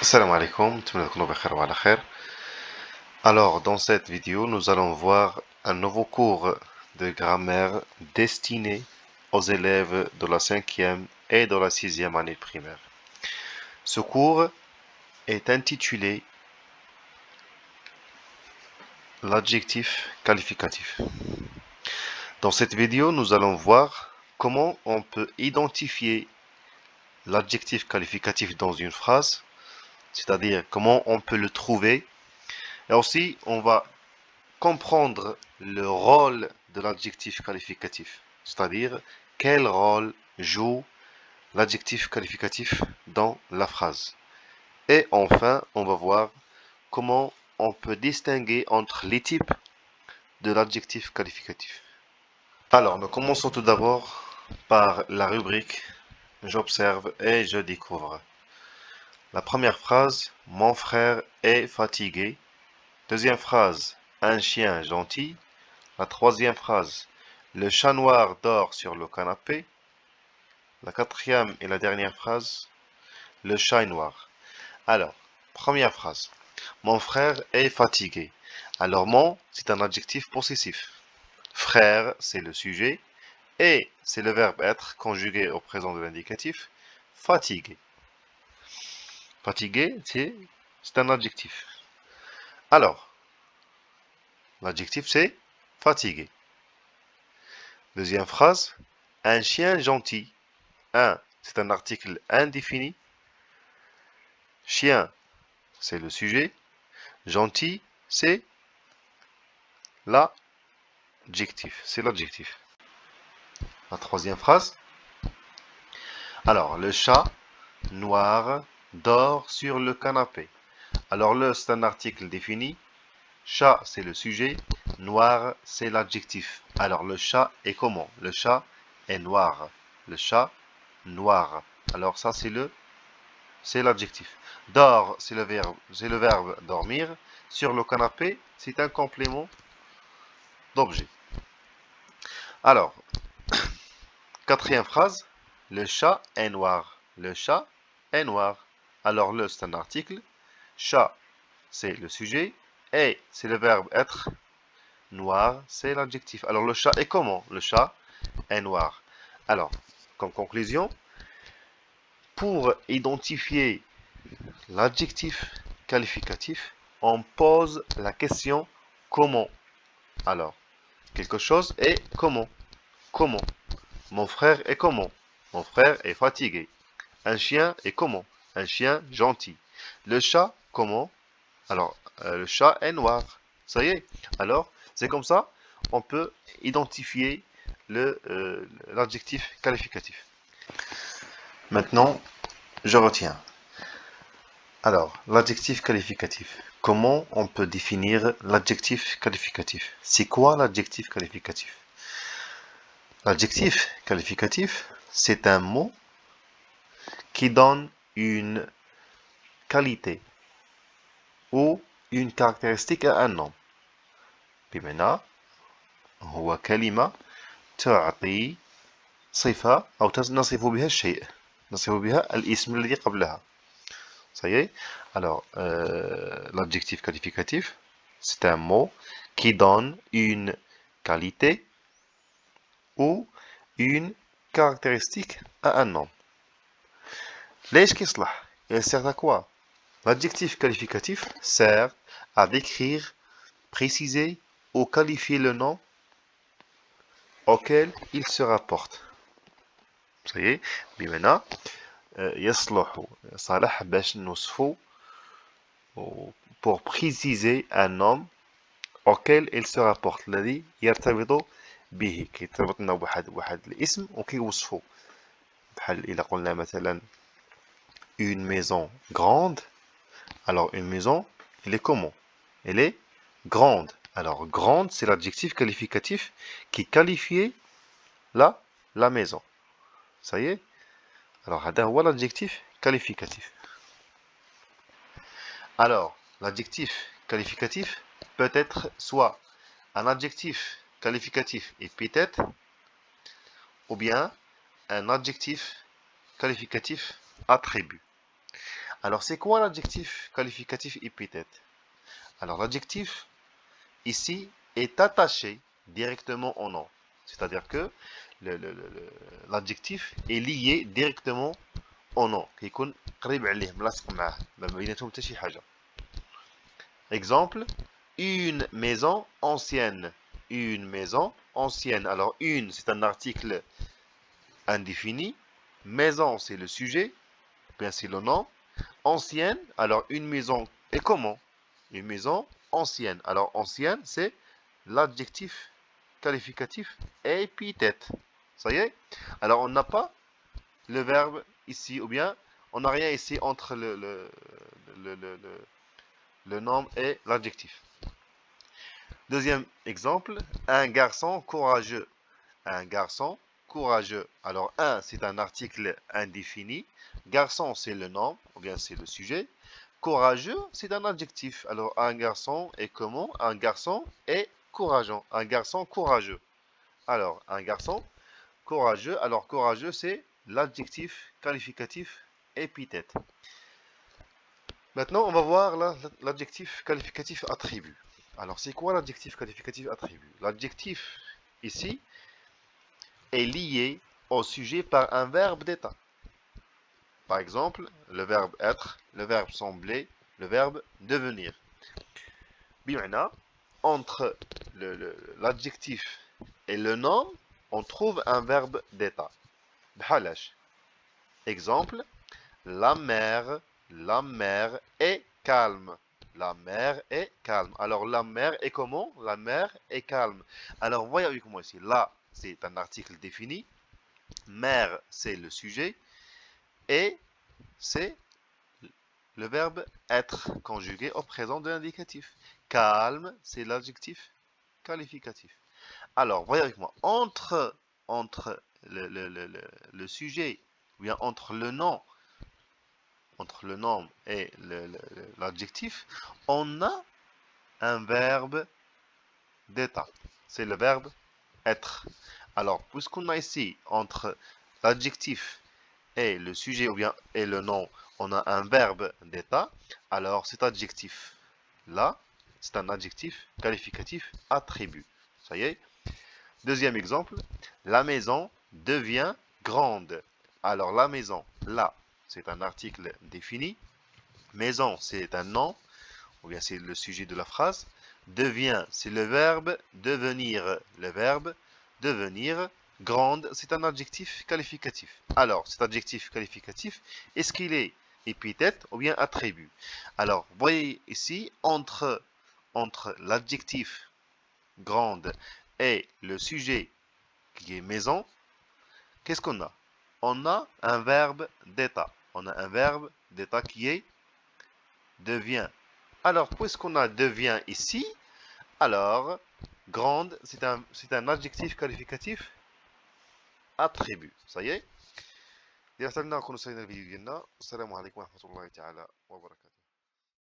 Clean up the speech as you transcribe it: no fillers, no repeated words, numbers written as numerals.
Salam alaikum, alors dans cette vidéo nous allons voir un nouveau cours de grammaire destiné aux élèves de la 5e et de la 6e année primaire. Ce cours est intitulé l'adjectif qualificatif. Dans cette vidéo nous allons voir comment on peut identifier l'adjectif qualificatif dans une phrase, c'est-à-dire comment on peut le trouver. Et aussi, on va comprendre le rôle de l'adjectif qualificatif, c'est-à-dire quel rôle joue l'adjectif qualificatif dans la phrase. Et enfin, on va voir comment on peut distinguer entre les types de l'adjectif qualificatif. Alors, nous commençons tout d'abord par la rubrique j'observe et je découvre. La première phrase, mon frère est fatigué. Deuxième phrase, un chien gentil. La troisième phrase, le chat noir dort sur le canapé. La quatrième et la dernière phrase, le chat est noir. Alors, première phrase, mon frère est fatigué. Alors, mon, c'est un adjectif possessif. Frère, c'est le sujet. Et, c'est le verbe être conjugué au présent de l'indicatif. Fatigué. Fatigué, c'est un adjectif. Alors, l'adjectif, c'est fatigué. Deuxième phrase, un chien gentil. Un, c'est un article indéfini. Chien, c'est le sujet. Gentil, c'est l'adjectif. C'est l'adjectif. La troisième phrase. Alors, le chat noir dort sur le canapé. Alors, le, c'est un article défini. Chat, c'est le sujet. Noir, c'est l'adjectif. Alors, le chat est comment? Le chat est noir. Le chat noir. Alors, ça, c'est l'adjectif. Dort, c'est le verbe dormir. Sur le canapé, c'est un complément d'objet. Alors, quatrième phrase, le chat est noir. Le chat est noir. Alors, le, c'est un article. Chat, c'est le sujet. Et, c'est le verbe être. Noir, c'est l'adjectif. Alors, le chat est comment? Le chat est noir. Alors, comme conclusion, pour identifier l'adjectif qualificatif, on pose la question comment. Alors, quelque chose est comment. Comment? Mon frère est comment? Mon frère est fatigué. Un chien est comment? Un chien gentil. Le chat comment? Alors, le chat est noir. Ça y est. Alors, c'est comme ça, on peut identifier l'adjectif qualificatif. Maintenant, je retiens. Alors, l'adjectif qualificatif. Comment on peut définir l'adjectif qualificatif? C'est quoi l'adjectif qualificatif? L'adjectif qualificatif, c'est un mot qui donne une qualité ou une caractéristique à un nom. بمعنى هو كلمة تعطي صفة أو نصف بها الشيء، نصف بها الاسم الذي قبلها. Ça y est. Alors, l'adjectif qualificatif, c'est un mot qui donne une qualité ou une caractéristique à un nom. ليش كيصلح؟ Il sert à quoi? L'adjectif qualificatif sert à décrire, préciser ou qualifier le nom auquel il se rapporte. Ça y est. بمعنى يصلح صالح باش نوصفو pour préciser un nom auquel il se rapporte الذي يرتبط به كيرتبط لنا بواحد الاسم وكيوصفو بحال إلا قلنا مثلا une maison grande. Alors une maison, elle est comment? Elle est grande. Alors grande, c'est l'adjectif qualificatif qui qualifie la maison. Ça y est. Alors هذا هو l'adjectif qualificatif. Alors l'adjectif qualificatif peut être soit un adjectif qualificatif épithète ou bien un adjectif qualificatif attribut. Alors, c'est quoi l'adjectif qualificatif épithète? Alors, l'adjectif, ici, est attaché directement au nom. C'est-à-dire que l'adjectif est lié directement au nom. كيكون قريب عليه ملاصق معاه ما بيناتهم حتى شي حاجة. Exemple, une maison ancienne. Une maison ancienne. Alors, une, c'est un article indéfini. Maison, c'est le sujet. Bien, c'est le nom. Ancienne, alors une maison est comment? Une maison ancienne. Alors, ancienne, c'est l'adjectif qualificatif épithète. Ça y est? Alors, on n'a pas le verbe ici, ou bien on n'a rien ici entre le nom et l'adjectif. Deuxième exemple, un garçon courageux. Un garçon courageux. Alors, un, c'est un article indéfini. Garçon, c'est le nom, ou bien c'est le sujet. Courageux, c'est un adjectif. Alors, un garçon est comment? Un garçon est courageux. Un garçon courageux. Alors, un garçon courageux. Alors, courageux, c'est l'adjectif qualificatif épithète. Maintenant, on va voir l'adjectif qualificatif attribut. Alors, c'est quoi l'adjectif qualificatif attribut? L'adjectif, ici, est lié au sujet par un verbe d'état. Par exemple, le verbe être, le verbe sembler, le verbe devenir. Bimana, entre l'adjectif et le nom, on trouve un verbe d'état. Bhalash. Exemple, la mer est calme. La mer est calme. Alors, la mer est comment? La mer est calme. Alors, voyez avec moi ici. Là, c'est un article défini. Mer, c'est le sujet. Et c'est le verbe être conjugué au présent de l'indicatif. Calme, c'est l'adjectif qualificatif. Alors, voyez avec moi. Entre le sujet, ou bien entre le nom et l'adjectif, on a un verbe d'état. C'est le verbe être. Alors, puisqu'on a ici, entre l'adjectif et le sujet ou bien et le nom, on a un verbe d'état, alors cet adjectif-là, c'est un adjectif qualificatif attribut. Ça y est. Deuxième exemple, la maison devient grande. Alors, la maison, là, c'est un article défini. Maison, c'est un nom, ou bien c'est le sujet de la phrase. Devient, c'est le verbe devenir. Le verbe devenir. Grande, c'est un adjectif qualificatif. Alors, cet adjectif qualificatif, est-ce qu'il est épithète ou bien attribut? Alors, voyez ici, entre l'adjectif grande et le sujet qui est maison, qu'est-ce qu'on a? On a un verbe d'état. On a un verbe d'état qui est devient. Alors, puisqu'on a devient ici, alors, grande, c'est un adjectif qualificatif attribut. Ça y est. إذا اخترنا نكون وصلنا الفيديو ديالنا. السلام عليكم ورحمة الله تعالى وبركاته.